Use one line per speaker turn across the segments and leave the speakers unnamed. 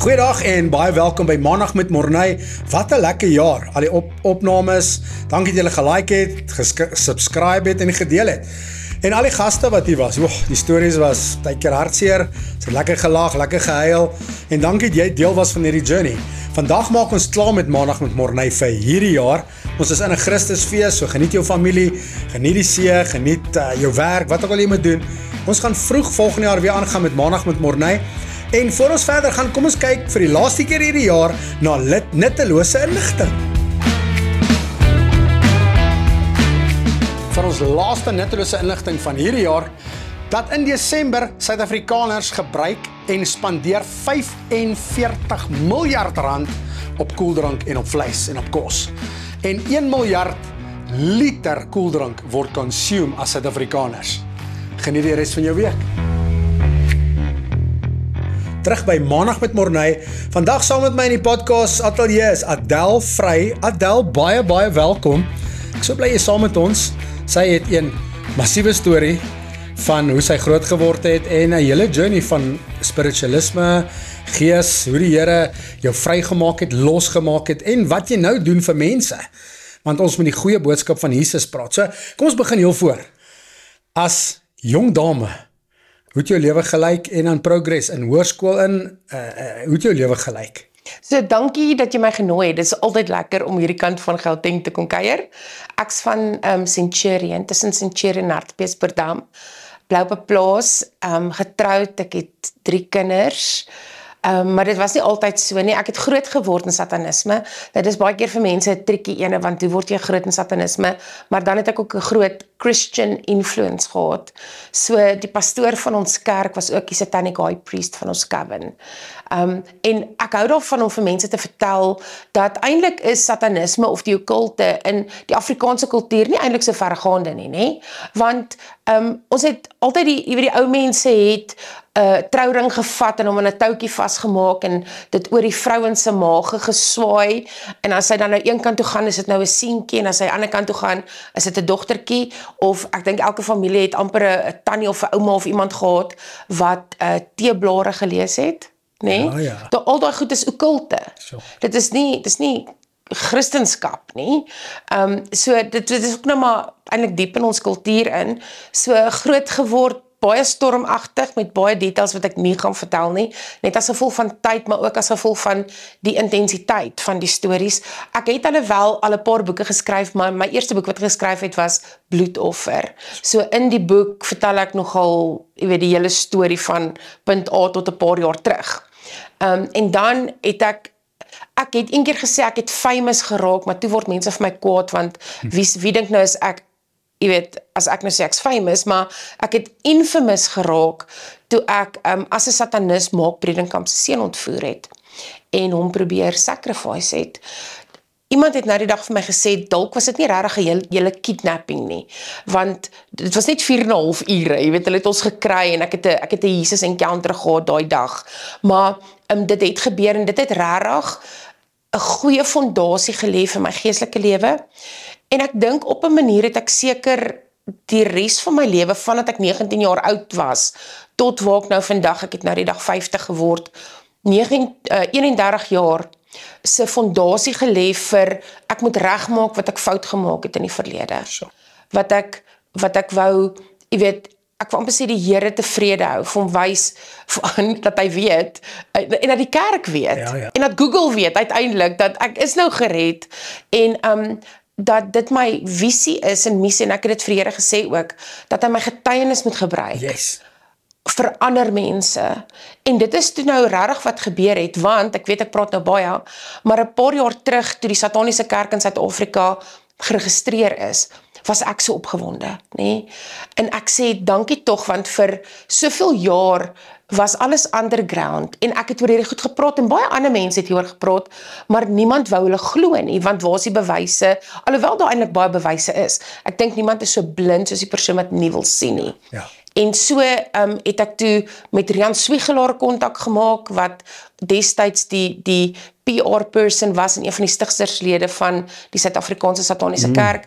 Goeiedag en baie welkom by Maandag met Morney. Wat 'n lekker jaar. Al die opnames. Dankie dat julle gelike het, gesubscribe het en gedeel het. En al die gaste wat hier was. Die stories was tydkeer hartseer. Ons het lekker gelag, lekker gehuil. En dankie dat jy deel was van hierdie journey. Vandag maak ons klaar met Maandag met Morney vir hierdie jaar. Ons is in 'n Christusfees, so geniet jou familie, geniet die see, geniet jou werk, wat ook al jy moet doen. Ons gaan vroeg volgende jaar weer aangaan met Maandag met Morney. En voor ons verder gaan, kom ons kyk vir die laaste keer hierdie jaar na nuttelose inligting. Vir ons laaste nuttelose inligting van hierdie jaar, dat in Desember Suid-Afrikaners gebruik en spandeer 45 miljard rand op koeldrank en op vleis en op kos. En 1 miljard liter koeldrank word consume as Suid-Afrikaners. Geniet die res van jou week. Terug by Maandag met Morney. Vandag saam met my in die podcast ateljee is Adèle Vrey. Adèle, baie welkom. Ek so bly jy saam met ons. Sy het een massiewe storie van hoe sy groot geword het en 'n hele journey van spiritualisme, gees, hoe die Here jou vrygemaak het, losgemaak het en wat jy nou doen vir mense. Want ons moet die goeie boodskap van Jesus praat. So, kom ons begin heel voor. As jong dame, hoe het jou lewe gelyk en aan progress in hoërskool in, hoe het jou lewe gelyk?
So, dankie dat jy my genooi het. Dit is altyd lekker om hierdie kant van Gauteng te kom kuier. Ek's van Centurion, tussen Centurion en Hartbeespoort, Blouwbeplaas, getroud, ek het 3 kinders. Maar dit was nie altyd so nie. Ek het groot geword in satanisme. Dit is baie keer vir mense 'n triekie ene, want hoe word jy groot in satanisme? Maar dan het ek ook 'n groot Christian influence gehad. So die pastoor van ons kerk was ook die satanic high priest van ons coven. En ek hou daarvan om vir mense te vertel dat eintlik is satanisme of die okkulte in die Afrikaanse kultuur nie eintlik so vergaande nie, want ons het altyd die ou mense het trouring gevat en hom in 'n touwtjie vasgemaak en dit oor die vrouens se maage geswaai, en as sy dan nou een kant toe gaan, is dit nou 'n seentjie, en as sy aan die ander kant toe gaan, is dit 'n dogtertjie, of ek dink elke familie het amper 'n tannie of 'n ouma of iemand gehad wat teeblare gelees het, nê?
Ja.
Al daai goed is okkulte.
Sure.
Dit is nie Christenskap nie. So dit is ook nou maar eintlik diep in ons kultuur in. So groot geword, baie stormagtig met baie details wat ek nie gaan vertel nie, net as gevolg van tyd, maar ook as gevolg van die intensiteit van die stories. Ek het alhoewel al 'n paar boeke geskryf, maar my eerste boek wat ek geskryf het was Bloedoffer. So in die boek vertel ek nogal, jy weet, die hele storie van punt A tot 'n paar jaar terug. En dan het ek het een keer gesê ek het famous geraak, maar toe word mense vir my kwaad, want wie dink nou is ek, jy weet, as ek nou sê ek's famous, maar ek het infamous geraak toe ek as 'n satanist Mark Bredenkamp se seun ontvoer het en hom probeer sacrifice het. Iemand het nou die dag vir my gesê, dalk was dit nie regtig 'n hele kidnapping nie, want dit was net 4,5 ure, jy weet, hulle het ons gekry en ek het 'n Jesus encounter gehad daai dag, maar dit het gebeur en dit het regtig 'n goeie fondasie gelê vir my geestelike lewe. En ek dink op 'n manier het ek seker die res van my lewe, vandat ek 19 jaar oud was, tot waar ek nou vandag, ek het nou die dag 50 geword, 31 jaar, se fondasie gelê vir, ek moet regmaak wat ek fout gemaak het in die verlede.
Sure.
Wat ek wou, jy weet, ek wil amper sê die Here tevrede hou, vir hom wys, dat hy weet, en dat die kerk weet,
Ja.
en dat Google weet uiteindelik, dat ek is nou gered, en dat dit my visie is en missie, en ek het dit vir die Here gesê ook, dat hy my getuienis moet gebruik.
Yes.
Vir ander mense. En dit is toe nou regtig wat gebeur het, want ek weet ek praat nou baie, maar 'n paar jaar terug toe die Sataniese Kerk in Suid-Afrika geregistreer is, was ek so opgewonde, nê? En ek sê dankie tog, want vir soveel jaar was alles underground en ek het oor hierdie goed gepraat en baie ander mense het hieroor gepraat, maar niemand wou hulle glo nie, want waar is die bewyse? Alhoewel daar eintlik baie bewyse is. Ek dink niemand is so blind soos die persoon wat nie wil sien nie.
Ja.
En so het ek toe met Rian Swiegelaar kontak gemaak, wat destyds die PR person was en een van die stigterslede van die Suid-Afrikaanse Sataniese Kerk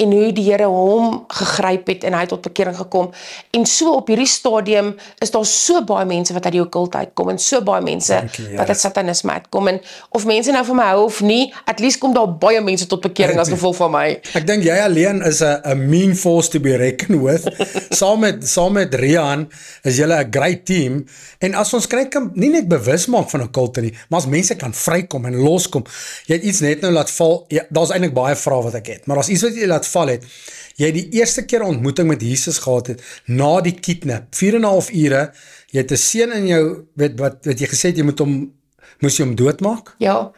en hoe die Here hom gegryp het en hy het tot bekering gekom. En so op hierdie stadium is daar so baie mense wat uit die okkult uitkom en so baie mense wat uit satanisme uitkom en of mense nou van my hou of nie, at least kom daar baie mense tot bekering as gevolg van my.
Ek dink jy alleen is 'n mean force to be reckoned with. saam met Rian is julle 'n great team en as ons kan nie net bewus maak van okkulte nie, maar as mense kan vrykom en loskom. Jy het iets net nou laat val. Ja, daar's eintlik baie vrae wat ek het, maar as iets wat jy laat val het, jy die eerste keer ontmoeting met Jesus gehad het na die kidnap, 4,5 ure, jy het 'n seun in jou wat jy gesê het jy moes jy hom doodmaak?
Ja.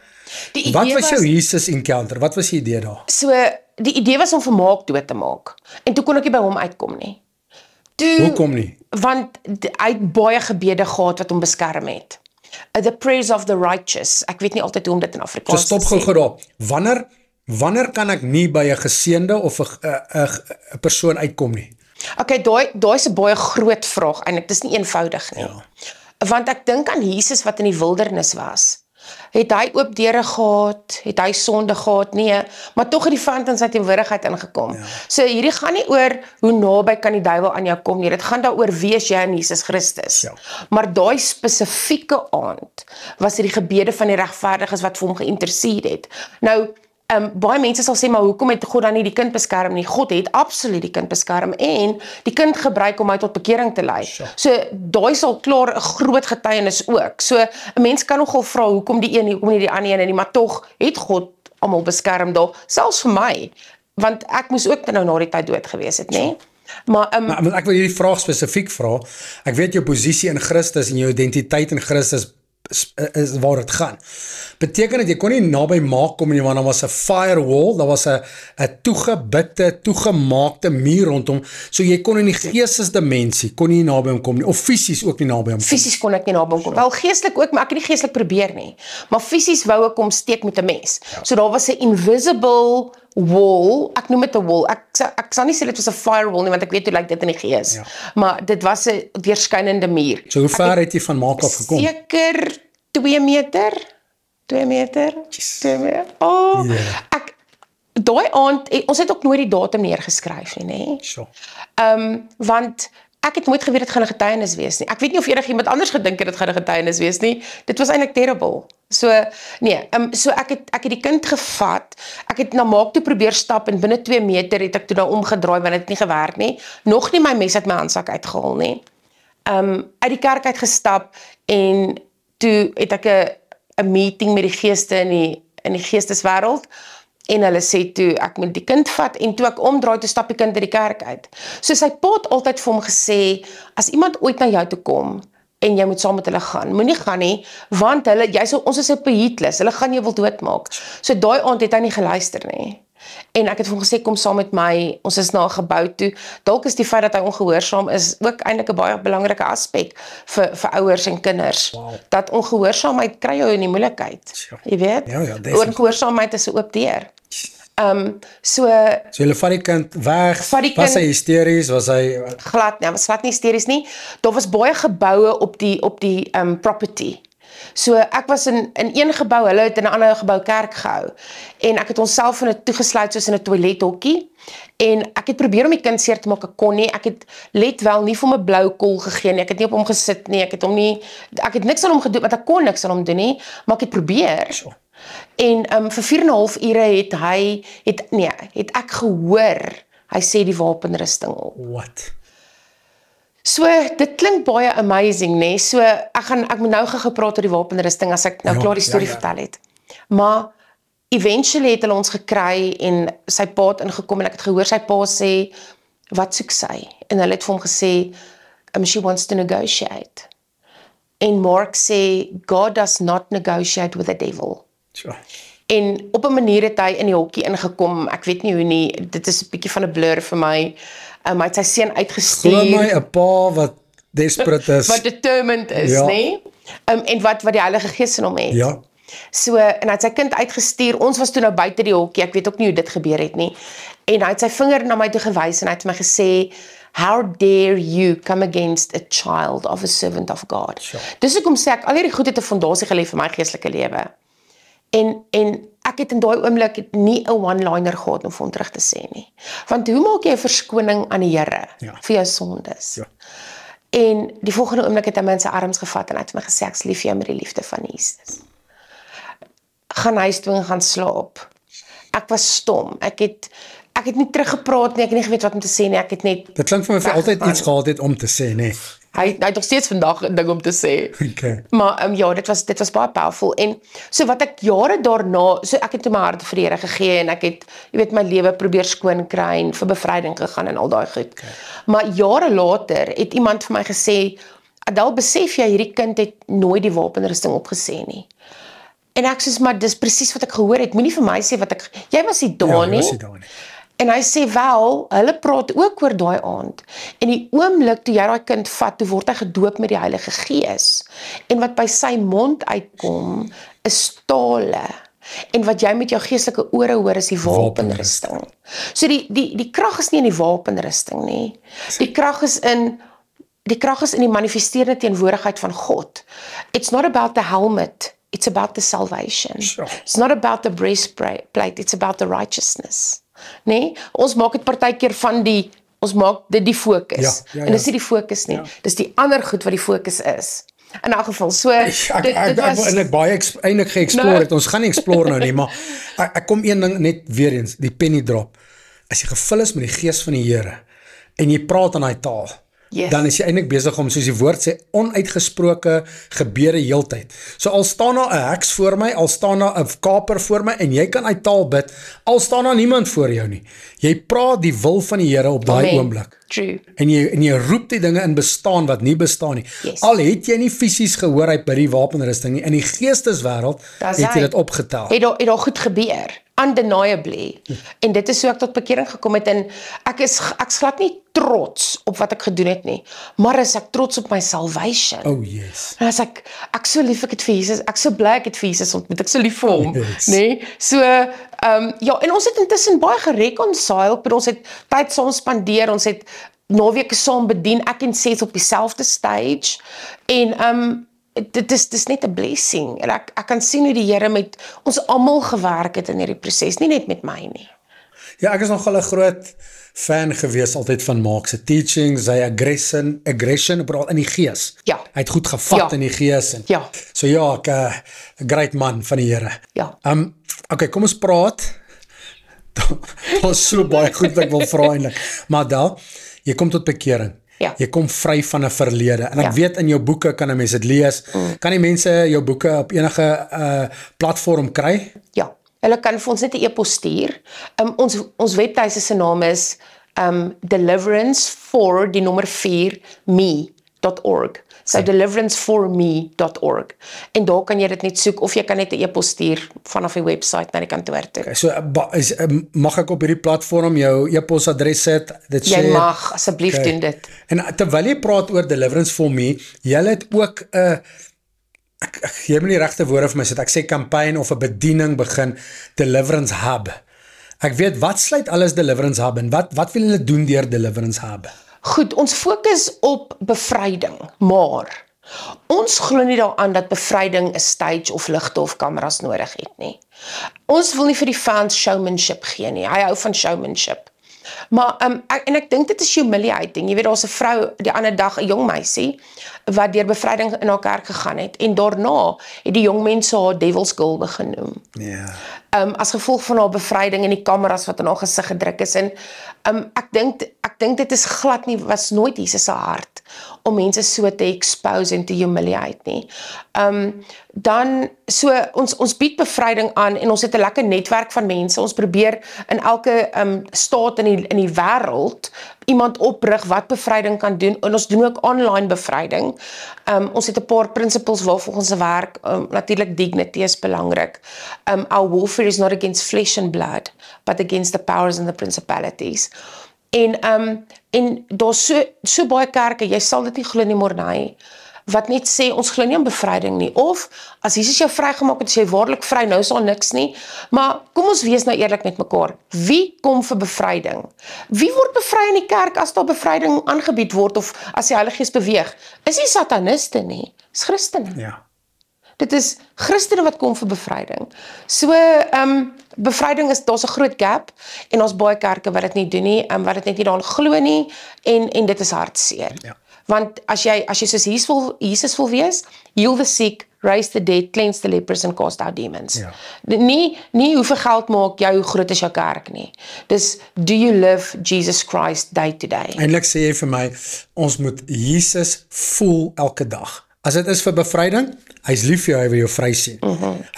Wat was jou Jesus encounter? Wat was die idee daar?
So, die idee was om vermaak dood te maak. En toe kon ek nie by hom uitkom nie.
Hoekom nie?
Want hy het baie gebede gehad wat hom beskerm het. The prayers of the righteous. Ek weet nie altyd hoe om dit in Afrikaans
te sê. So stop gou daar. Wanneer kan ek nie by 'n geseënde of 'n persoon uitkom nie?
Okay, daai is 'n baie groot vraag eintlik. Dit is nie eenvoudig nie. Ja. Want ek dink aan Jesus wat in die wildernis was. Het hy oop deure gehad? Het hy sonde gehad? Nee, maar tog het die vyand in sy teenwoordigheid ingekom. Ja. So hierdie gaan nie oor hoe naby kan die duiwel aan jou kom nie. Dit gaan daaroor wie is jy in Jesus Christus. Ja. Maar daai spesifieke aand was dit die gebede van die regverdiges wat vir hom geïnterseer het. Nou, baie mense sal sê, maar hoekom het God dan nie die kind beskerm nie? God het absoluut die kind beskerm en die kind gebruik om hy tot bekering te lei. Sure. So, daai sal klaar 'n groot getuienis ook. So, 'n mens kan nogal vra, hoekom die een, hoekom nie die ander een nie, maar tog het God almal beskerm daar, selfs vir my, want ek moes ook nou na die tyd dood gewees het, nê? Maar
ek wil hierdie vraag spesifiek vra. Ek weet jou posisie in Christus en jou identiteit in Christus is waar het gaan. Beteken dat jy kon nie naby maak kom nie, want daar was 'n firewall, daar was 'n toegebitte, toegemaakte muur rondom, so jy kon in die geestesdimensie, kon nie naby hom kom nie, of fisies ook nie naby hom kom.
Fisies kon ek nie naby hom kom. Wel geestelik ook, maar ek het nie geestelik probeer nie. Maar fisies wou ek kom steek met 'n mes. Ja. So daar was 'n invisible wall, ek noem dit 'n wall, ek sal nie sê dit was 'n firewall nie, want ek weet hoe lyk dit in die gees. Ja. Maar dit was 'n deurskynende muur.
So hoe ver het jy van maak af gekom?
Seker 2 meter. 2 meter. Yes. 2 meter. Oh, yeah. Daai aand, ons het ook nooit die datum neergeskryf nie, nê?
Sure.
Want ek het nooit geweet dit gaan 'n getuienis wees nie. Ek weet nie of enigiemand anders gedink het dit gaan 'n getuienis wees nie. Dit was eintlik terrible. So nee, so ek het die kind gevat. Ek het na maak toe probeer stap en binne 2 meter het ek toe nou omgedraai want dit het nie gewerk nie. Nog nie my mes uit my handsak uitgehaal nie. Uit die kerk uit gestap en toe het ek 'n meeting met die geeste in die geesteswêreld. En hulle sê toe, ek moet die kind vat, en toe ek omdraai, toe stap die kind uit die kerk uit. So sy pa het altyd vir hom gesê, as iemand ooit na jou toe kom, en jy moet saam met hulle gaan, moenie gaan nie, want ons is op 'n hitlys, hulle gaan jou wil doodmaak. So daai aand het hy nie geluister nie. En ek het vir hom gesê, kom saam met my, ons is na 'n gebou toe. Dalk is die feit dat hy ongehoorsaam is, ook eintlik 'n baie belangrike aspek vir ouers en kinders. Wow. Dat ongehoorsaamheid kry jou in die moeilikheid. Jy weet?
Ja,
ongehoorsaamheid is 'n oop deur. So
julle vat die kind weg, was hy hysteries, was hy...
Glad nie hysteries nie. Daar was baie geboue op die property. So ek was in een gebou, hulle het in 'n ander gebou kerk gehou. En ek het onsself in 'n toegesluit soos in 'n toilethokkie. En ek het probeer om die kind seer te maak, ek kon nie. Ek het let wel nie vir hom 'n blou kol gegee nie. Ek het nie op hom gesit nie. Ek het niks aan hom gedoen, want ek kon niks aan hom doen nie, maar ek het probeer. Sure. En vir 4,5 ure het ek gehoor, hy sê die wapenrusting op.
What?
So, dit klink baie amazing, né? So, ek moet nou gepraat oor die wapenrusting, as ek nou klaar die storie vertel het. Maar, eventually het hulle ons gekry, en sy pa het ingekom, en ek het gehoor sy pa sê, wat soek sy? En hulle het vir hom gesê, she wants to negotiate. En Mark sê, God does not negotiate with the devil.
Sure.
En op 'n manier het hy in die hokkie ingekom, ek weet nie hoe nie, dit is 'n bietjie van 'n blur vir my. Hy het sy seun uitgestuur.
Glo my, 'n pa wat desperate is.
Wat determined is, ja. Nê? En wat die Heilige Gees in hom het.
Ja.
So, en hy het sy kind uitgestuur, ons was toe nou buite die hokkie, ek weet ook nie hoe dit gebeur het nie. En hy het sy vinger na my toe gewys, en hy het my gesê, How dare you come against a child of a servant of God?
Sure.
Dis hoekom sê ek, al hierdie goed het 'n fondasie gelê vir my geestelike lewe. En ek het in daai oomblik nie 'n one-liner gehad om vir hom terug te sê nie. Want hoe maak jy 'n verskoning aan die Here vir jou sondes?
Ja.
En die volgende oomblik het hy my in sy arms gevat en hy het vir my gesê, ek is lief vir jou met die liefde van Jesus. Gaan huis toe en gaan slaap. Ek was stom. Ek het nie teruggepraat nie, ek het nie geweet wat om te sê nie, ek het net...
Dit klink vir my of jy altyd iets gehad het om te sê, nee.
Hy het nog steeds vandag 'n ding om te sê.
Okay.
Maar ja, dit was baie powerful. En so wat ek jare daarna, so ek het toe my hart vir die Here gegee en ek het, jy weet, my lewe probeer skoon kry en vir bevryding gegaan en al daai goed. Okay. Maar jare later het iemand vir my gesê, Adel, besef jy hierdie kind het nooit die wapenrusting opgesê nie. En ek sê, maar dis presies wat ek gehoor het. Moenie vir my sê wat ek, jy was nie daar nie. En hy sê wel, hulle praat ook oor daai aand. En die oomblik toe jy daai kind vat, toe word hy gedoop met die Heilige Gees. En wat by sy mond uitkom, is tale. En wat jy met jou geestelike ore hoor, is die wapenrusting. So die krag is nie in die wapenrusting nie. Die krag is in die manifesterende teenwoordigheid van God. It's not about the helmet. It's about the salvation.
Sure.
It's not about the breastplate. It's about the righteousness. Nee, ons maak dit partykeer van ons maak dit die fokus. En dis nie die fokus nie. Dis die ander goed wat die fokus is. In elk geval, so
dit was en ek baie eintlik ge-explore het. Ons gaan nie explore nou nie, maar ek kom een ding net weer eens, die penny drop. As jy gevul is met die Gees van die Here en jy praat in daai taal, dan is jy eintlik besig om, soos die woord sê, onuitgesproke gebede heeltyd. So al staan daar 'n heks voor my, al staan daar 'n kaper voor my en jy kan uit taal bid, al staan daar niemand voor jou nie. Jy praat die wil van die Here op daai oomblik.
True.
En jy roep die dinge in bestaan wat nie bestaan nie.
Yes.
Al het jy nie fisies gehoor uit by die wapenrusting nie, in die geesteswêreld het jy dit opgetel.
Het daar goed gebeur. Undeniably. En dit is hoe ek tot bekering gekom het en ek is glad nie trots op wat ek gedoen het nie, maar is ek trots op my salvation.
Oh yes.
En as ek so lief ek het vir Jesus, ek so bly ek het vir Jesus ontmoet, ek so lief vir hom, nee? So, ja, en ons het intussen baie gereconcile, ons het tyd saam spandeer, ons het naweke saam bedien, ek en Seth op dieselfde stage, en dit is net 'n blessing, en ek kan sien hoe die Here met ons almal gewerk het in hierdie proses, nie net met my nie.
Ja, ek is nogal 'n groot fan gewees altyd van Mark se teachings, sy aggression veral in die gees.
Ja.
Hy het goed gevat in die gees. En, so ja, ek 'n great man van die Here.
Ja.
Okay, kom ons praat. Daar is so baie goed wat ek wil vra eintlik. Maar daar, jy kom tot bekering.
Ja.
Jy kom vry van 'n verlede. En ek weet in jou boeke kan 'n mens dit lees. Kan die mense jou boeke op enige platform kry?
Ja. Hulle kan vir ons net 'n e-pos stuur. Ons webtuise se naam is deliverance4me.org. So deliverance4me.org. En daar kan jy dit net soek of jy kan net 'n e-pos stuur vanaf die webwerf na die kantoor toe.
Okay, so mag ek op hierdie platform jou e-posadres sit?
Jy mag asseblief doen dit.
En terwyl jy praat oor Deliverance for Me, jy het ook 'n jy moet nie regte woorde vir my sit. Ek sê campaign of 'n bediening begin, Deliverance Hub. Ek weet wat sluit alles Deliverance Hub en wat wil hulle doen deur Deliverance Hub?
Goed, ons fokus op bevryding, maar ons glo nie daaraan dat bevryding 'n stage of ligte of kameras nodig het nie. Ons wil nie vir die fans showmanship gee nie. Hy hou van showmanship. Maar ek dink dit is humiliating. Jy weet, daar's 'n vrou die ander dag, 'n jong meisie wat deur bevryding in haar kerk gegaan het en daarna het die jong mense haar Devil's Girl begin noem.
Ja.
As gevolg van haar bevryding en die kameras wat in haar gesig gedruk is en ek dink dit is glad nie, was nooit Jesus se hart om mense so te expose en te humiliate nie. Dan so ons bied bevryding aan en ons het 'n lekker netwerk van mense. Ons probeer in elke staat in die wêreld iemand oprig wat bevryding kan doen en ons doen ook online bevryding. Ons het 'n paar principles waarvoor ons werk. Natuurlik dignity is belangrik. Our warfare is not against flesh and blood, but against the powers and the principalities. En daar's so baie kerke, jy sal dit nie glo nie, Morney. wat net sê, ons glo nie aan bevryding nie, of, as Jesus jou vrygemaak het, is jy waarlik vry, nou is daar niks nie, maar kom ons wees nou eerlik met mekaar, wie kom vir bevryding? Wie word bevry in die kerk as daar bevryding aangebied word, of as die Heilige Gees beweeg? Is nie sataniste nie, is Christene.
Ja.
Dit is Christene wat kom vir bevryding. So, bevryding daar's 'n groot gap, en ons baie kerke wat dit nie doen nie, wat dit net nie daarin glo nie, en dit is hartseer.
Ja.
Want as jy soos Jesus wil wees, heal the sick, raise the dead, cleanse the lepers and cast out demons.
Ja.
Nie hoeveel geld maak jy, hoe groot is jou kerk nie. Dis, do you live Jesus Christ day to day?
Eintlik sê jy vir my, ons moet Jesus voel elke dag. As dit is vir bevryding, hy's lief vir jou, hy wil jou vry sien.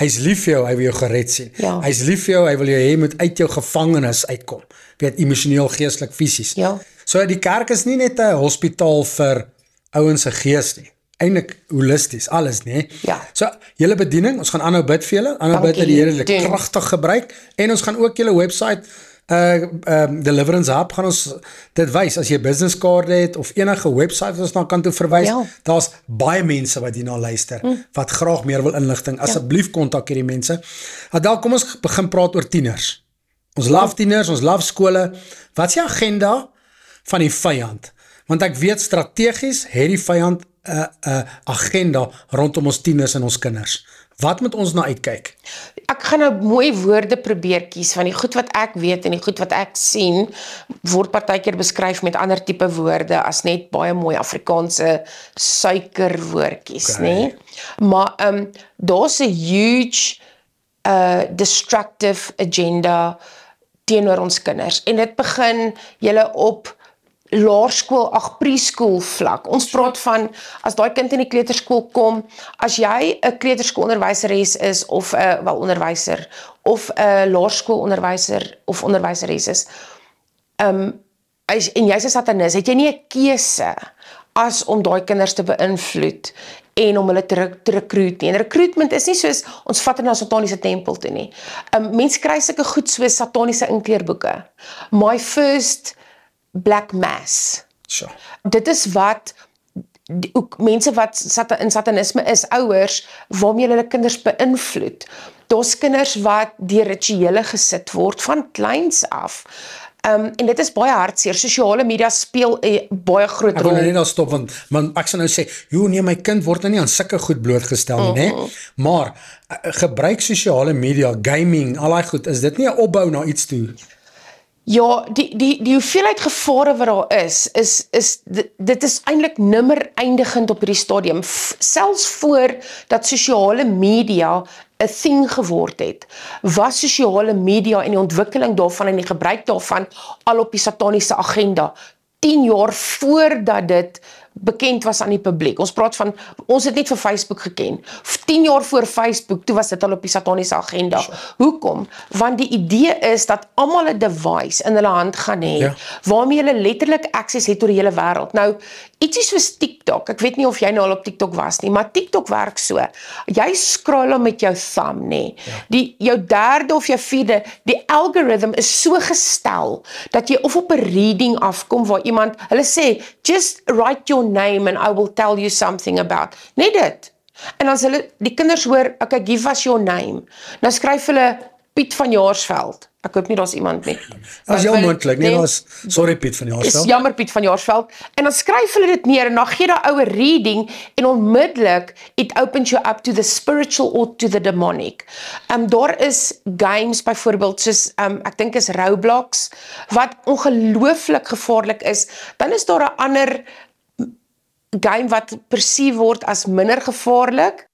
Hy's lief vir jou, hy wil jou gered sien.
Ja.
Hy's lief vir jou, hy wil jou hê moet uit jou gevangenis uitkom. Weet, emosioneel, geestelik, fisies.
Ja.
So die kerk is nie net 'n hospitaal vir ouens se gees nie. Eintlik holisties, alles, nee.
Ja.
So, julle bediening, ons gaan aanhou bid vir julle, aanhou bid dat die Here dit
doen.
kragtig gebruik, en ons gaan ook julle website, Deliverance Hub, gaan ons dit wys, as jy business kaarte het, of enige website wat ons na kan toe verwys,
Ja.
daar's baie mense wat hierna luister, wat graag meer wil inligting, asseblief kontak hierdie mense. Adel, kom ons begin praat oor tieners. Ons love tieners, ons love skole. Wat is die agenda van die vyand? Want ek weet strategies het die vyand 'n agenda rondom ons tieners en ons kinders. Wat moet ons na uitkyk?
Ek gaan nou mooi woorde probeer kies, van die goed wat ek weet en die goed wat ek sien, word partykeer beskryf met ander tipe woorde as net baie mooi Afrikaanse suikerwoordjies, nee? Maar daar's 'n huge destructive agenda teenoor ons kinders. En dit begin julle op laerskool, preschool vlak. Ons praat van, as daai kind in die kleuterskool kom, as jy 'n kleuterskoolonderwyseres is, of 'n onderwyser, of 'n laerskoolonderwyser of onderwyseres is, en jy's 'n satanis, het jy nie 'n keuse as om daai kinders te beïnvloed en om hulle te recruit nie. En recruitment is nie soos, ons vat na 'n sataniese tempel toe nie. Mense kry sulke goed soos sataniese inkleerboeke. My First Black Mass.
So.
Dit is wat ook mense wat in satanisme is, ouers, waarmee hulle kinders beïnvloed. Daar's kinders wat deur rituele gesit word van kleins af. En dit is baie hartseer. Sosiale media speel 'n baie groot
Ek wil
rol.
nou net daar stop, want ek sal nou sê, joh nee, my kind word nou nie aan sulke goed blootgestel nie, né? Maar gebruik sosiale media, gaming, al daai goed, is dit nie 'n opbou na iets toe?
Ja, die hoeveelheid gevare wat daar dit is eintlik nimmer eindigend op hierdie stadium. Selfs voor dat sosiale media 'n thing geword het, was sosiale media en die ontwikkeling daarvan en die gebruik daarvan al op die sataniese agenda. 10 jaar voordat dit bekend was aan die publiek. Ons praat van, ons het net vir Facebook geken. 10 jaar voor Facebook, toe was dit al op die sataniese agenda. Hoekom? Want die idee is dat almal 'n device in hulle hand gaan hê, waarmee hulle letterlik access het oor die hele wêreld. Nou, ietsie soos TikTok, ek weet nie of jy nou al op TikTok was nie, maar TikTok werk so. Jy scroll met jou thumb, nê. Jou derde of jou vierde, die algorithm is so gestel, dat jy of op 'n reading afkom, waar iemand, hulle sê, just write your name and I will tell you something about. Net dit. En dan hulle, die kinders hoor, okay, give us your name. Nou skryf hulle Piet van Jaarsveld. Ek hoop nie daar's iemand met.
Dat is heel moontlik, nee, sorry Piet van Jaarsveld.
Is jammer Piet van Jaarsveld. En dan skryf hulle dit neer en dan gee daai ouwe reading en onmiddellik it opens you up to the spiritual or to the demonic. Daar is games byvoorbeeld soos ek dink is Roblox wat ongelooflik gevaarlik is. Dan is daar 'n ander game wat perceive word as minder gevaarlik.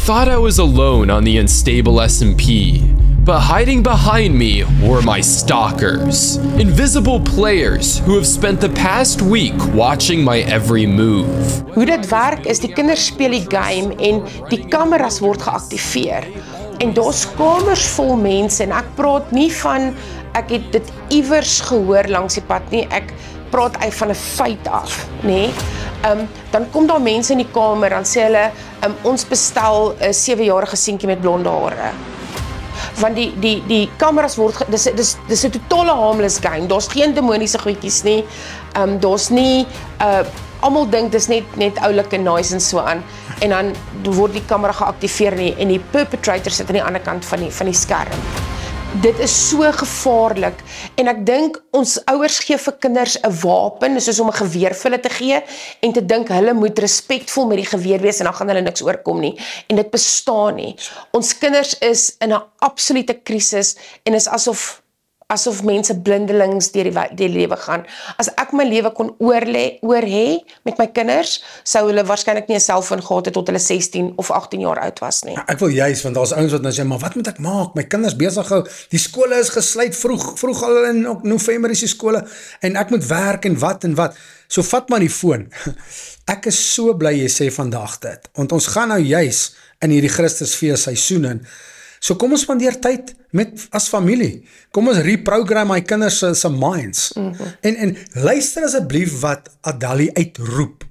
Thought I was alone on the unstable S&P, but hiding behind me were my stalkers, invisible players who have spent the past week watching my every move.
Hoe dit werk is, die kinders speel die game en die kameras word geactiveer. En daar's kamers vol mense en ek praat nie van, ek het dit iewers gehoor langs die pad nie, ek praat uit van 'n feit af, nê? Dan kom daar mense in die kamer, dan sê hulle, ons bestel 'n 7-jarige seentjie met blonde hare. Want die kameras word, dis 'n totale harmless game, daar's geen demoniese goedjies nie, daar's nie almal dink dis net oulike noise en so aan, en dan word die kamera geaktiveer en die perpetrator sit aan die ander kant van die skerm. Dit is so gevaarlik, en ek dink ons ouers gee vir kinders 'n wapen, soos om 'n geweer vir hulle te gee, en te dink hulle moet respekvol met die geweer wees, en dan gaan hulle niks oorkom nie, en dit bestaan nie. Ons kinders is in 'n absolute krisis, en is asof mense blindelings deur die lewe gaan. As ek my lewe kon oor hê met my kinders, sou hulle waarskynlik nie 'n selfoon gehad het tot hulle 16 of 18 jaar oud was nie.
Ek wil juist, want daar's ouens wat nou sê, maar wat moet ek maak? My kinders besig hou, die skole is gesluit vroeg al in November is die skole, en ek moet werk en wat. So vat maar die foon. Ek is so bly jy sê vandag dit, want ons gaan nou juist in hierdie Christusfees seisoen in. So kom ons spandeer tyd as familie. Kom ons reprogram my kinders se minds. En luister asseblief wat Adali uitroep.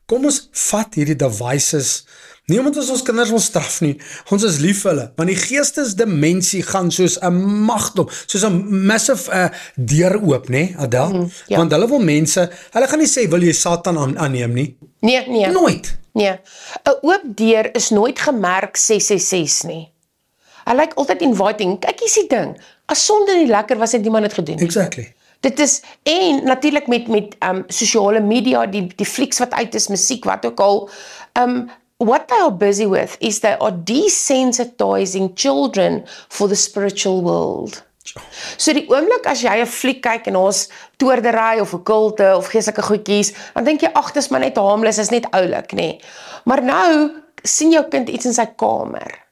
Kom ons vat hierdie devices, nie omdat ons kinders wil straf nie, ons is lief vir hulle, want die geestesdimensie gaan soos 'n magdom, soos 'n massive deur oop, né, Adel?
Ja.
Want hulle wil mense, hulle gaan nie sê, wil jy Satan aanneem nie?
Nee.
Nooit.
Nee. 'n Oop deur is nooit gemerk 666 nie. I like altyd inviting. Kyk, hier's die ding. As sonde nie lekker was, het niemand dit gedoen.
Exactly.
Dit is, en natuurlik met sosiale media, die flieks wat uit is, musiek, wat ook al, what they are busy with is they are desensitizing children for the spiritual world. So die oomblik as jy 'n fliek kyk en ons toordery of okkulte of geestelike goedjies, dan dink jy, ag, dis maar net harmless, is net oulik, nê. Maar nou sien jou kind iets in sy kamer.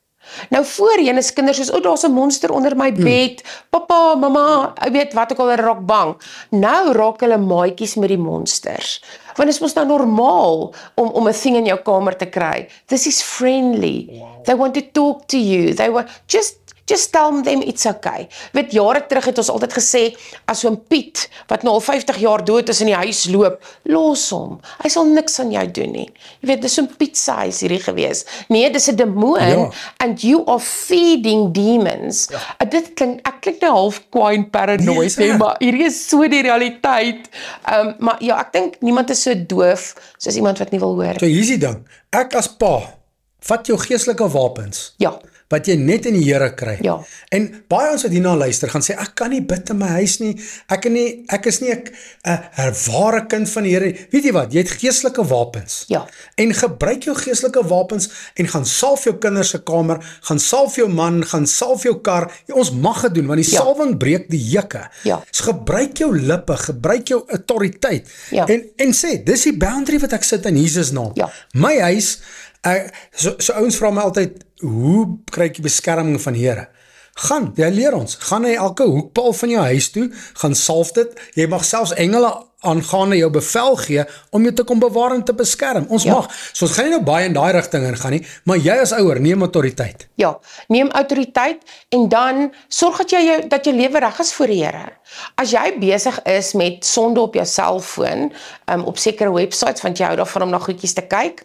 Nou voorheen is kinders soos, daar's 'n monster onder my bed, papa, mamma, ek weet wat ook al, hulle raak bang. Nou raak hulle maatjies met die monsters. Want dit is mos nou normaal om 'n ding in jou kamer te kry. This is friendly. Wow. They want to talk to you. They want just tell them it's okay. Weet, jare terug het ons altyd gesê, as so'n Piet, wat nou al 50 jaar dood is in die huis loop, los hom. Hy sal niks aan jou doen nie. Jy weet, dis so'n Piet se huis hierdie gewees. Nee, dis 'n demoon, and you are feeding demons. Ek klink nou half kwaai en paranoid, nee, maar hierdie is so die realiteit. Maar ja, ek dink niemand is so doof, soos iemand wat nie wil hoor.
So hier's die ding, ek as pa, vat jou geestelike wapens.
Ja.
Wat jy net in die Here kry.
Ja.
En baie ons wat hierna luister, gaan sê, ek kan nie bid in my huis nie, ek is nie 'n ware kind van die Here. Weet jy wat, jy het geestelike wapens.
Ja.
En gebruik jou geestelike wapens, en gaan salf jou kinders se kamer, gaan salf jou man, gaan salf jou kar. Ons mag dit doen, want die salwing breek die jukke.
Ja.
So gebruik jou lippe, gebruik jou autoriteit.
Ja.
En sê, dis die boundary wat ek sit in Jesus naam.
Ja.
My huis, so ouens vra my altyd, hoe kry ek die beskerming van die Here? Jy leer ons, gaan na elke hoekpaal van jou huis toe, gaan salf dit, jy mag selfs engele aangaande jou bevel gee, om jou te kom bewaar en te beskerm. Ons mag, so ons gaan nie nou baie in daai rigting ingaan nie, maar jy as ouer, neem autoriteit.
Ja, neem autoriteit, en dan sorg dat jou lewe reg is voor die Here. As jy besig is met sonde op jou selfoon, op sekere websites, want jy hou daarvan om na goedjies te kyk,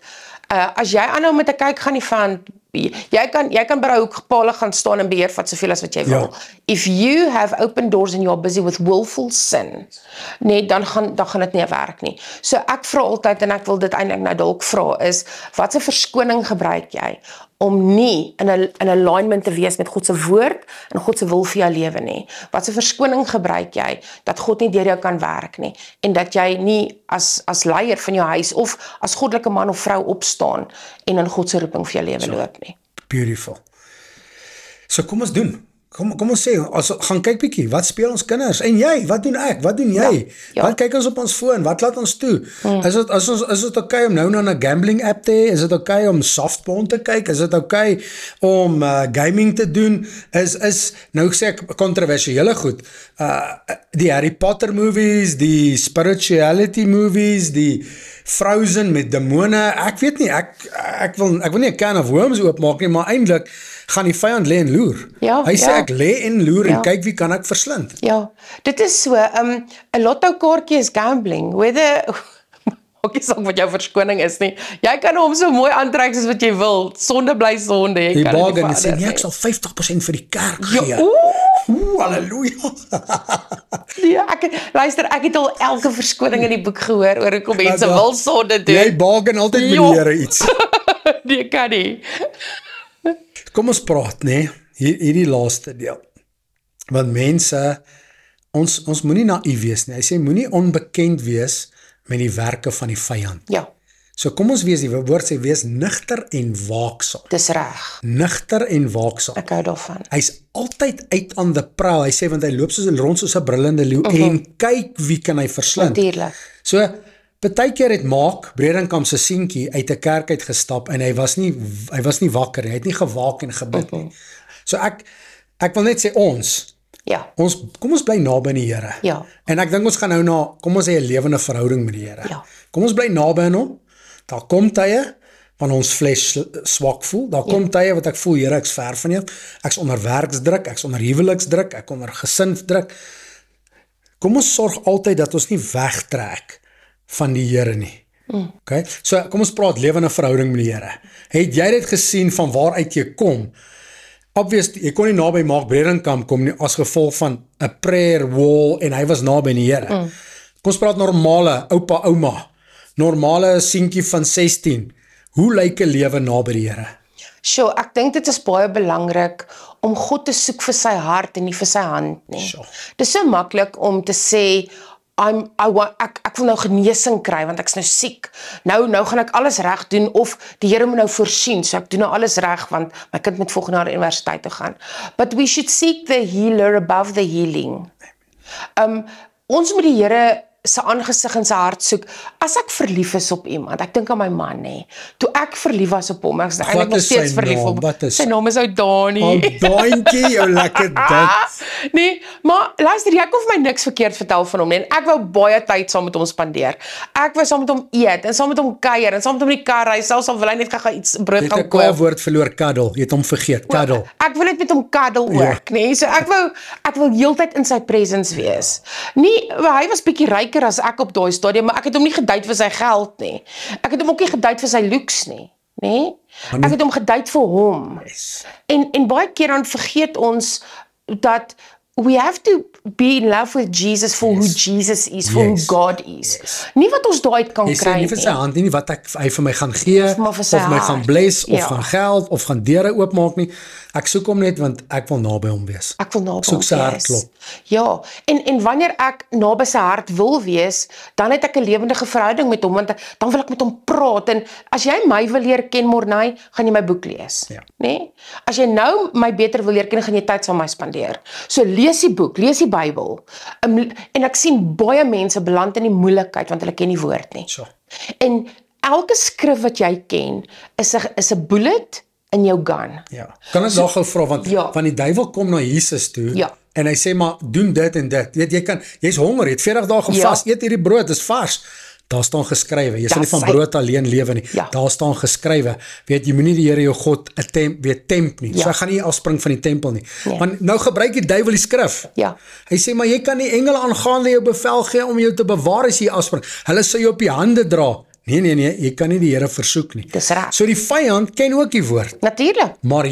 as jy aanhou met te kyk, gaan nie van, jy kan by die hoekpale gaan staan en beheer vat soveel as wat jy wil.
Ja.
If you have open doors and you are busy with willful sin, nee, dan gaan dit nie werk nie. So ek vra altyd, en ek wil dit eintlik nou dalk vra, is, wat 'n verskoning gebruik jy om nie in alignment te wees met God se woord en God se wil vir jou lewe nie? Wat 'n verskoning gebruik jy dat God nie deur jou kan werk nie, en dat jy nie as leier van jou huis of as goddelike man of vrou opstaan en in God se roeping vir jou lewe loop nie?
Beautiful. So kom ons doen. Kom ons sê, gaan kyk bietjie, wat speel ons kinders? En jy, wat doen ek? Wat doen jy?
Ja.
Wat kyk ons op ons foon? Wat laat ons toe? Is dit okay om nou na 'n gambling app te hê? Is dit okay om softball te kyk? Is dit okay om gaming te doen? Nou sê ek kontroversiële goed. Die Harry Potter movies, die spirituality movies, die Frozen met demone. Ek weet nie, ek wil nie 'n can of worms oopmaak nie, maar eintlik gaan die vyand lê en loer.
Ja,
Hy sê ek lê en loer en kyk wie kan ek verslind.
Ja, dit is so, 'n lotto kaartjie is gambling, maak nie saak wat jou verskoning is nie. Jy kan hom so mooi aantrek soos wat jy wil, sonde bly sonde, jy
Die
kan dit nie
bargain sê,
verander
nee,
nie.
ek sal 50% vir die kerk
Ja,
gee. Halleluja.
Nee, luister, ek het al elke verskoning in die boek gehoor oor hoekom mense wil sonde doen.
Jy bargain altyd met die Here iets.
Nee, kan nie.
Kom ons praat, nee, hierdie laaste deel. Want mense, ons moenie naïef wees nie. Hy sê, moenie onbekend wees met die werke van die vyand.
Ja,
So kom ons wees, die woord sê, wees nigter en waaksaam.
dis reg.
Nigter en waaksaam.
Ek hou daarvan.
Hy's altyd uit aan the prowl. Hy sê, want hy loop rond soos 'n brullende leeu en kyk wie kan hy verslind.
Natuurlik.
So, partykeer het Maak Bredenkamp se seentjie uit 'n kerk uit gestap en hy was nie wakker nie. Hy het nie gewaak en gebid nie. So ek wil net sê
Ja,
kom ons bly naby aan die Here.
Ja.
En ek dink ons gaan nou na, kom ons hê 'n lewende verhouding met die Here.
Ja.
Kom ons bly naby aan hom. Daar kom tye wanneer ons vlees swak voel. Daar kom tye wat ek voel, Here, ek's ver van jou. Ek's onder werksdruk, ek's onder huweliksdruk, ek onder gesinsdruk. Kom ons sorg altyd dat ons nie wegtrek van die Here nie. Okay? So kom ons praat lewende verhouding met die Here. Het jy dit gesien van waaruit jy kom? Obviously, jy kon nie naby Maak Bredenkamp kom nie as gevolg van 'n prayer wall en hy was naby die Here. Kom ons praat normale oupa, ouma, normale seentjie van 16. Hoe lyk 'n lewe naby die Here?
Sure, ek dink dit is baie belangrik om God te soek vir sy hart en nie vir sy hand nie.
Sure.
Dis so maklik om te sê ek wil nou genesing kry want ek's nou siek. Nou gaan ek alles reg doen of die Here moet nou voorsien, so ek doen nou alles reg want my kind moet volgende jaar universiteit toe gaan. But we should seek the healer above the healing. Ons moet die Here se aangesig en sy hart soek. As ek verlief is op iemand, ek dink aan my man nê. Toe ek verlief was op hom, ek is eintlik nog steeds verlief op hom. Sy naam is ou Dani.
Daantjie, jou lekker dit.
Nee, maar luister, jy kon vir my niks verkeerd vertel van hom nie. En ek wou baie tyd saam met hom spandeer. Ek wou saam met hom eet en saam met hom kuier en saam met hom in die kar ry, selfs al wil hy net gou iets brood
Jy
gaan
het 'n kwaai
koop.
woord verloor, cuddle. Jy het hom vergeet, cuddle.
Ek wil net met hom cuddle ook, nê. So ek wil heeltyd in sy presence wees. Nie, hy was bietjie ryker as ek op daai stadium, maar ek het hom nie gedate vir sy geld nie. Ek het hom ook nie gedate vir sy looks nie, nê. Ek het hom gedate vir hom.
Yes.
En baie keer dan vergeet ons dat we have to be in love with Jesus for who Jesus is, for who God is. Nie wat ons daai kan
Jy sê
kry
nie vir sy hand nie wat hy vir my gaan gee,
maar vir sy
of my
hart.
gaan bless, of
Ja.
gaan geld, of gaan deure oopmaak nie. Ek soek hom net want ek wil naby hom wees.
Ek wil naby
soek
hom
sy hart
wees.
klop.
Ja, en wanneer ek naby sy hart wil wees, dan het ek 'n lewendige verhouding met hom, want dan wil ek met hom praat. En as jy my wil leer ken, Morney, gaan jy my boek lees.
Ja.
Nee? As jy nou my beter wil leer ken, gaan jy tyd saam met my spandeer. So lees die boek, lees die Bybel. En ek sien baie mense beland in die moeilikheid want hulle ken die woord nie.
So.
En elke skrif wat jy ken is 'n bullet in jou gun.
Ja. Kan ek daar gou vra want
Ja.
van die duiwel kom na Jesus toe
Ja.
en hy sê maar doen dit en dit. Weet jy's honger, jy het 40 dae gevas, eet hierdie brood, dis vars. Daar staan geskrywe, jy sal nie van brood alleen lewe nie.
Ja.
Daar staan geskrywe, weet jy moenie die Here jou God temp nie.
Ja.
So hy gaan nie afspring van die tempel nie.
Nee.
Want nou gebruik die duiwel die skrif.
Ja.
Hy sê maar jy kan nie engele aangaande jou bevel gee om jou te bewaar as jy afspring. Hulle sal jou op die hande dra. Nee, jy kan nie die Here versoek nie.
Dis reg.
So die vyand ken ook die woord.
Natuurlik.
Maar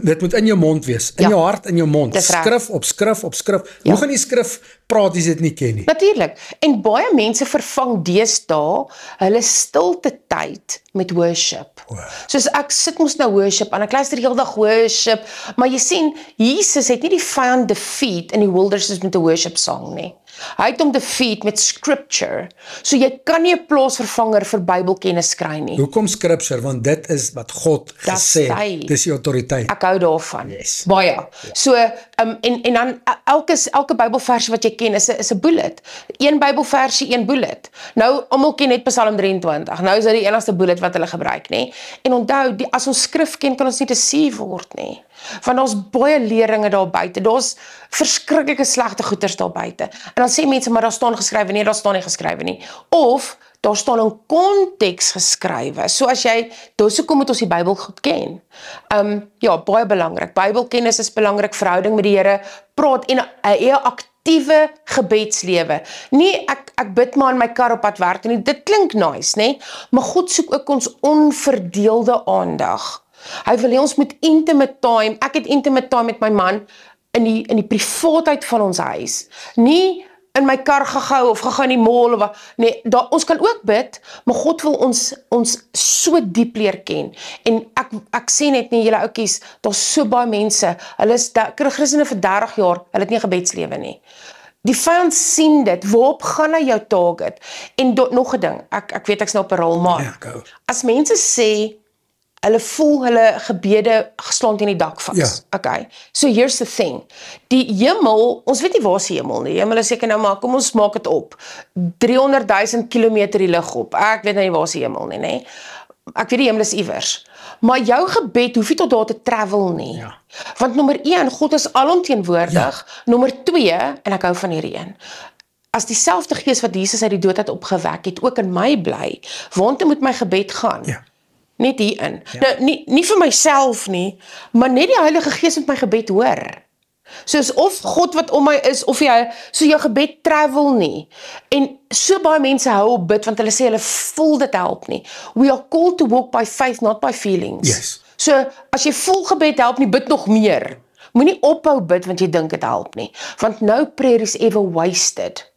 dit moet in jou mond wees, in jou hart, in jou mond.
Dis reg.
Skrif op skrif op skrif. Hoe gaan die skrif praat as jy dit nie ken nie?
Natuurlik. En baie mense vervang deesdae hulle stilte tyd met worship. Soos ek sit mos nou worship en ek luister heeldag worship, maar jy sien Jesus het nie die vyand defeat in die wilderness met 'n worship song nie. Hy het hom defeat met scripture. So jy kan nie 'n plaasvervanger vir Bybelkennis kry nie.
Hoekom scripture? Want dit is wat God gesê het. Dis die autoriteit.
Ek hou daarvan.
Yes.
Baie. So en dan elke Bybelversie wat jy ken is 'n bullet. Een Bybelversie, een bullet. Nou almal ken net Psalm 23. Nou is dit die enigste bullet wat hulle gebruik, nê? En onthou, as ons skrif ken, kan ons nie deceived word nie. Want daar's baie leringe daar buite. Daar's verskriklike slegte goeters daar buite. En dan sê mense maar daar staan geskrywe, nee, daar staan nie geskrywe nie. Of daar staan in konteks geskrywe. So as jy, dus hoekom moet ons die Bybel goed ken? Ja, baie belangrik. Bybelkennis is belangrik, verhouding met die Here, praat en 'n aktiewe gebedslewe. Nie ek bid maar in my kar op pad werk nie. Dit klink nice, nê? Maar God soek ook ons onverdeelde aandag. Hy wil hê ons moet intimate time. Ek het intimate time met my man in die privaatheid van ons huis. Nie in my kar gehou of gegaan in die mall of wat. Nee, ons kan ook bid, maar God wil ons so diep leer ken. En ek sê net nie, julle oukies, daar's so baie mense, hulle is Christene vir 30 jaar, hulle het nie 'n gebedslewe nie. Die vyand sien dit, waarop gaan hy jou target? En nog 'n ding, ek weet ek's nou op 'n rol, maar as mense sê, hulle voel hulle gebede geslaan teen die dak vas.
Ja.
Okay. So here's the thing. Die hemel, ons weet nie waar is die hemel nie. Die hemel is seker nou maar, kom ons maak dit op. 300.000 kilometer die lug op. Ek weet nou nie waar is die hemel nie, nê. Ek weet die hemel is iewers. Maar jou gebed hoef nie tot daar te travel nie.
Ja.
Want nommer 1, God is alomteenwoordig. Ja. Nommer 2, en ek hou van hierdie een. As dieselfde gees wat Jesus uit die dood het opgewek het, ook in my bly, waartoe moet my gebed gaan?
Ja.
Net hierin. Ja. Nou, nie vir myself nie, maar net die Heilige Gees met my gebed hoor. Soos of God wat om my is, of jy, so jou gebed travel nie. En so baie mense hou op bid, want hulle sê hulle voel dit help nie. We are called to walk by faith, not by feelings.
Yes.
So, as jy voel gebed help nie, bid nog meer. Moenie ophou bid, want jy dink dit help nie. Want no prayer is ever wasted.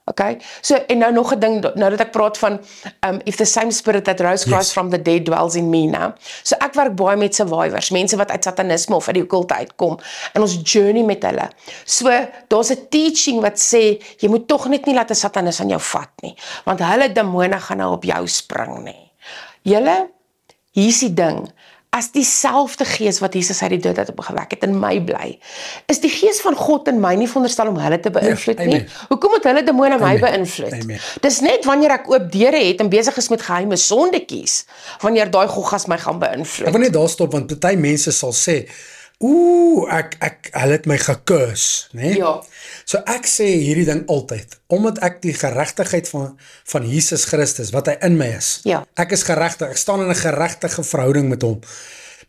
Okay, so en nou nog 'n ding, nou dat ek praat van if the same spirit that rose Christ from the dead dwells in me now. So ek werk baie met survivors, mense wat uit satanisme of uit die okkulte uitkom, en ons journey met hulle. So daar's 'n teaching wat sê jy moet tog net nie laat 'n satanis aan jou vat nie, want hulle demone gaan nou op jou spring nie. Julle, hier's die ding. As dieselfde gees wat Jesus uit die dood het opgewek het in my bly, is die gees van God in my nie veronderstel om hulle te beïnvloed nie. Hoekom moet hulle demone my beïnvloed? Dis net wanneer ek oop deure het en besig is met geheime sondetjies, wanneer daai goggas my gaan beïnvloed.
Ek wil net daar stop, want party mense sal sê, hulle het my gekus, né?
Ja.
So ek sê hierdie ding altyd, omdat ek die geregtigheid van Jesus Christus, wat hy in my is,
Ja.
ek is geregtig, ek staan in 'n geregtige verhouding met hom,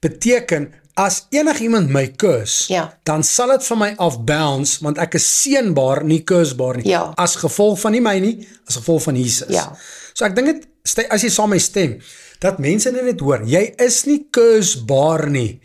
beteken, as enigiemand my kus,
Ja.
dan sal dit van my af bounce, want ek is seënbaar, nie kusbaar nie,
Ja.
as gevolg van nie my nie, as gevolg van Jesus.
Ja.
So ek dink dit, as jy saam my stem, dat mense net hoor, jy is nie kusbaar nie.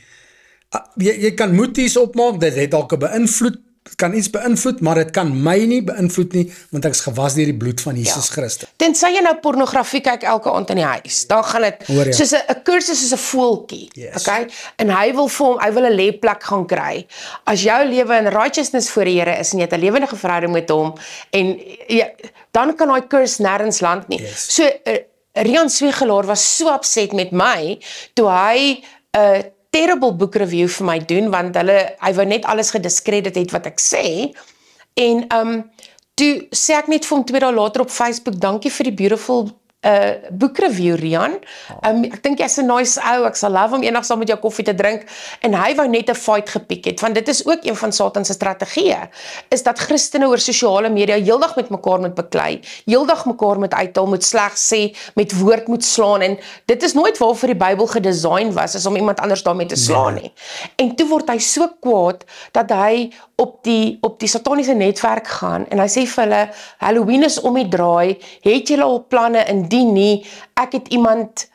Jy kan moeties opmaak, dit het dalk 'n beïnvloed, kan iets beïnvloed, maar dit kan my nie beïnvloed nie, want ek is gewas deur die bloed van Jesus Christus.
Tensy jy nou pornografie kyk elke aand in die huis, dan gaan dit soos 'n kursus soos 'n voeltjie, okay? En hy wil 'n lêplek gaan kry. As jou lewe in righteousness voor die Here is en jy het 'n lewendige verhouding met hom, en dan kan daai kursus nêrens land nie. So Rian Swegelaar was so upset met my toe hy 'n terrible book review vir my doen, want hy wou net alles gediscredit het wat ek sê, en toe sê ek net vir hom 2 dae later op Facebook, dankie vir die beautiful book review, Rian. Ek dink jy's 'n nice ou, ek sal love om eendag saam met jou koffie te drink, en hy wou net 'n fight gepiek het, want dit is ook een van Satan se strategieë, is dat Christene oor sosiale media heeldag met mekaar moet beklei, heeldag mekaar moet uithaal, moet sleg sê, met woord moet slaan, en dit is nooit waarvoor die Bybel gedesign was, is om iemand anders daarmee te slaan nie. En toe word hy so kwaad, dat hy op die sataniese netwerk gaan, en hy sê vir hulle, Halloween is om die draai, het julle al planne, indien nie, ek het iemand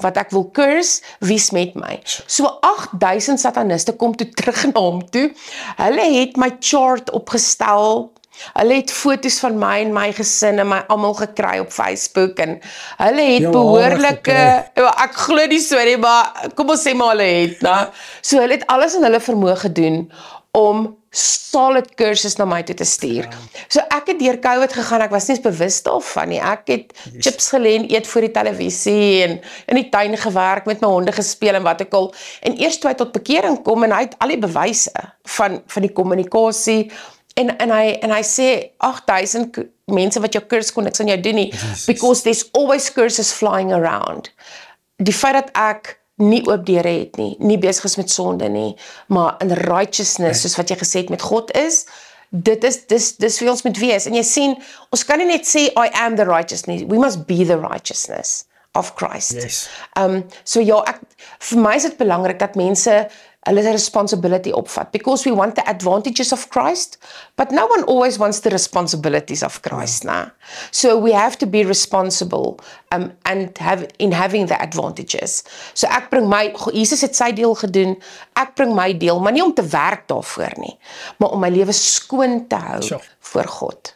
wat ek wil curse, wie's met my. So 8000 sataniste kom toe terug na hom toe, hulle het my chart opgestel, hulle het foto's van my en my gesin en my almal gekry op Facebook, en hulle het behoorlike, ek glo nie so nie, maar kom ons sê maar hulle het, nou. So hulle het alles in hulle vermoë gedoen, om solid cursus na my toe te stuur. So ek het deur COVID gegaan, ek was nie eens bewus daarvan nie. Ek het chips gelê, eet voor die televisie, en in die tuin gewerk, met my honde gespeel en wat ek al. En eers toe hy tot bekering kom, en hy het al die bewyse van die kommunikasie, en hy sê 8000 mense wat jou cursus kon niks aan jou doen nie, because there's always curses flying around. Die feit dat ek nie oop deure het nie besig is met sonde nie, maar in righteousness, soos wat jy gesê het met God is, dis wie ons moet wees. En jy sien, ons kan nie net sê, I am the righteousness, we must be the righteousness. of Christ.
Yes.
So ja, vir my is dit belangrik dat mense hulle responsibility opvat, because we want the advantages of Christ, but no one always wants the responsibilities of Christ. Nah. So we have to be responsible and in having the advantages. So ek bring Jesus het sy deel gedoen, ek bring my deel, maar nie om te werk daarvoor nie, maar om my lewe skoon te hou voor God.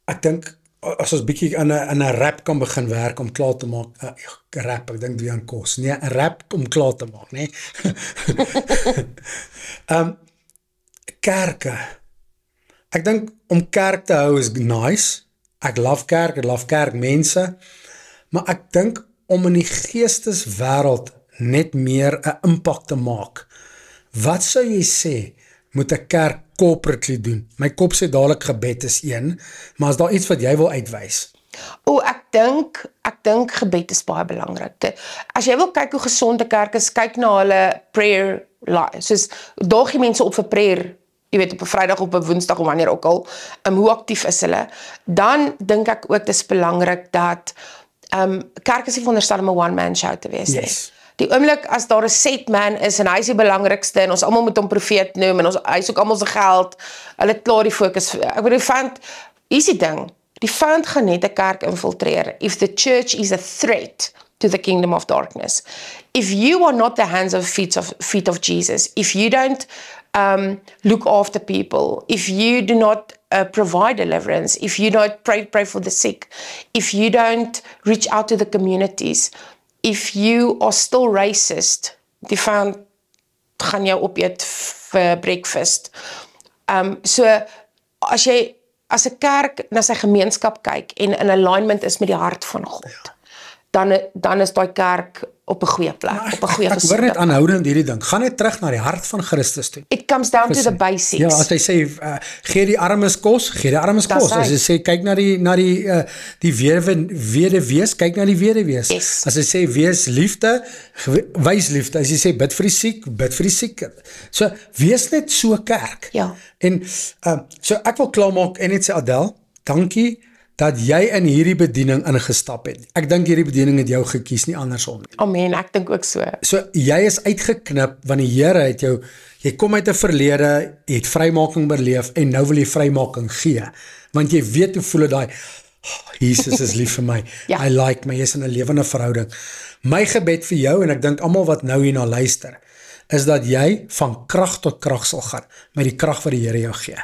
Ek dink, as ons bietjie in 'n rap kan begin werk om klaar te maak, rap, ek dink Dean Kos, nee, 'n rap om klaar te maak, nee. Kerke, ek dink om kerk te hou is nice, ek love kerkmense, maar ek dink om in die geesteswêreld net meer 'n impak te maak, wat sou jy sê, moet 'n kerk corporately doen? My kop sê dadelik gebed is een, maar is daar iets wat jy wil uitwys?
Ek dink gebed is baie belangrik. As jy wil kyk hoe gesonde kerk is, kyk na hulle prayer life. Soos daag jy mense op vir prayer, jy weet, op 'n Vrydag, op 'n Woensdag, of wanneer ook al, hoe aktief is hulle? Dan dink ek ook dis belangrik dat kerk is nie veronderstel om 'n one-man show te wees nie. Die oomblik as daar 'n set man is en hy is die belangrikste en ons almal moet hom profeet noem en hy soek almal se geld, hulle het klaar die fokus. Ek bedoel, hier's die ding, die vyand gaan net 'n kerk infiltreer if the church is a threat to the kingdom of darkness. If you are not the hands and feet of Jesus, if you don't look after people, if you do not provide deliverance, if you don't pray for the sick, if you don't reach out to the communities, if you are still racist, die vyand gaan jou opeet vir breakfast. So, as 'n kerk na sy gemeenskap kyk en in alignment is met die hart van God, dan is daai kerk op 'n goeie plek, op 'n goeie
Ek hoor net aanhoudend hierdie ding, gaan net terug na die hart van Christus toe.
It comes down to the basics.
Ja, as hy sê, gee die armes kos, gee die armes kos. As hy sê, kyk na die weduwees, kyk na die weduwees.
Yes.
As hy sê, wees liefde, wys liefde. As hy sê, bid vir die siek, bid vir die siek. So, wees net so kerk.
Ja.
En, so ek wil klaarmaak en net sê, Adel, dankie, dat jy in hierdie bediening ingestap het. Ek dink hierdie bediening het jou gekies, nie andersom nie.
Amen, ek dink ook so.
So, jy is uitgeknip, want die Here het jou, jy kom uit 'n verlede, jy het vrymaking beleef, en nou wil jy vrymaking gee. Want jy weet hoe voel dit daai, Jesus is lief vir my,
Ja.
I like my, jy is in 'n lewende verhouding. My gebed vir jou, en ek dink almal wat nou hierna luister, is dat jy van krag tot krag sal gaan, met die krag wat die Here jou gee.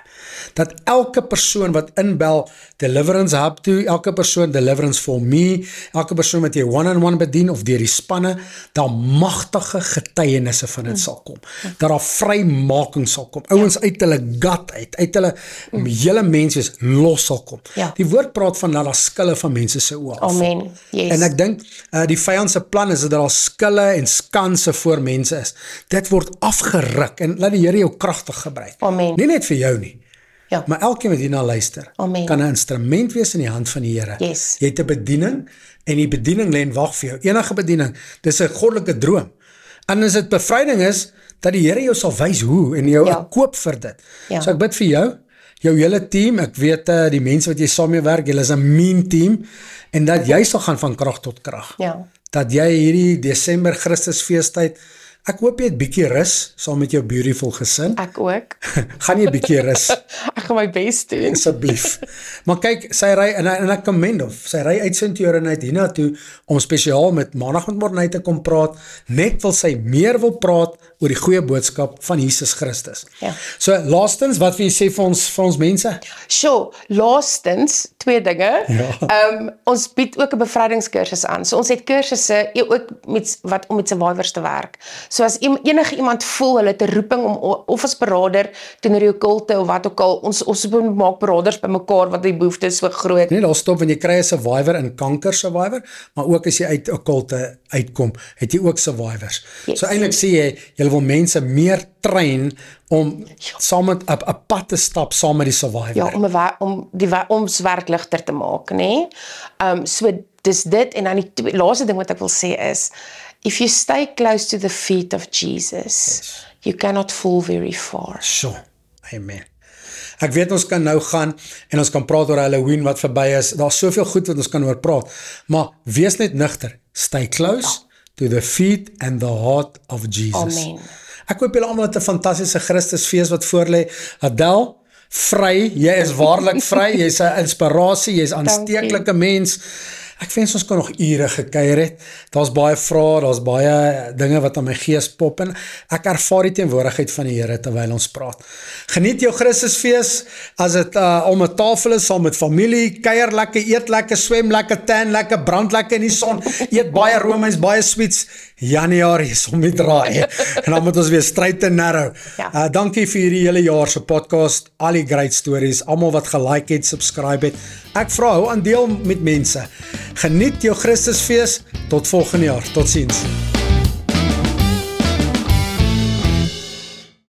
Dat elke persoon wat inbel, Deliverance Hub toe, elke persoon Deliverance for Me, elke persoon wat jy one-on-one bedien, of deur die spanne, daar magtige getuienisse van dit sal kom. Dat daar vrymaking sal kom. Ouens uit hulle gut uit hulle hele mens wees los sal kom.
Ja.
Die woord praat van dat daar skille van mense se oë afval.
Amen, yes.
En ek dink, die vyand se plan is dat daar skille en skanse voor mense is. Dit word afgeruk en laat die Here jou kragtig gebruik.
Amen.
Nie net vir jou nie,
Ja.
maar elkeen wat hierna luister,
Amen.
kan 'n instrument wees in die hand van die Here.
Yes.
Jy het 'n bediening en die bediening lê en wag vir jou. Enige bediening, dis 'n goddelike droom. En as dit bevryding is, dat die Here jou sal wys hoe en jou koop vir dit.
Ja.
So ek bid vir jou hele team, ek weet die mense wat jy saam mee werk, julle is 'n mean team, en dat jy sal gaan van krag tot krag.
Ja.
Dat jy hierdie Desember Christusfeestyd, ek hoop jy het bietjie rus saam met jou beautiful gesin.
Ek ook.
Gaan jy bietjie rus
Ek gaan my bes doen.
asseblief. Maar kyk, sy ry en ek commend of sy ry uit Sint-Joran uit hiernatoe om spesiaal met Maandag met Morney te kom praat. Net wil sy meer wil praat oor die goeie boodskap van Jesus Christus.
Ja.
So laastens, wat wil jy sê vir ons mense?
Sure, laastens, 2 dinge.
Ja.
Ons bied ook 'n bevrydingskursus aan. So ons het kursusse ook om met survivors te werk. So as enige iemand voel hulle het 'n roeping om of as berader teenoor die okkulte of wat ook al, ons maak beraders bymekaar want die behoefte is so groot.
Nee, daar stop, want jy kry 'n survivor in kanker survivor, maar ook as jy uit okkulte uitkom, het jy ook survivors.
Yes.
So eintlik sê jy wil mense meer train om saam met 'n pad te stap saam met die survivor.
Ja, om ons werk ligter te maak, nê? So dis dit, en dan die laaste ding wat ek wil sê is, if you stay close to the feet of Jesus, you cannot fall very far.
Sure. Amen. Ek weet ons kan nou gaan en ons kan praat oor Halloween wat verby is. Daar's soveel goed wat ons kan oor praat. Maar wees net nugter. Stay close to the feet and the heart of Jesus.
Amen.
Ek hoop julle almal het 'n fantastiese Christusfees wat voorlê. Adel, vry, jy is waarlik vry, jy's 'n inspirasie, jy's 'n aansteeklike mens. Ek wens ons kan nog ure gekuier het. Daar's baie vrae, daar's baie dinge wat aan my gees pop en ek ervaar die teenwoordigheid van die Here terwyl ons praat. Geniet jou Christusfees as dit om 'n tafel is saam met familie, kuier lekker, eet lekker, swem lekker, tan lekker, brand lekker in die son, eet baie roomys, baie sweets. Januarie is om die draai. En dan moet ons weer stryd en narrow.
Ja.
Dankie vir hierdie hele jaar se podcast, al die great stories, almal wat gelike het, subscribe het. Ek vra hou aan deel met mense. Geniet jou Christusfees. Tot volgende jaar. Totsiens.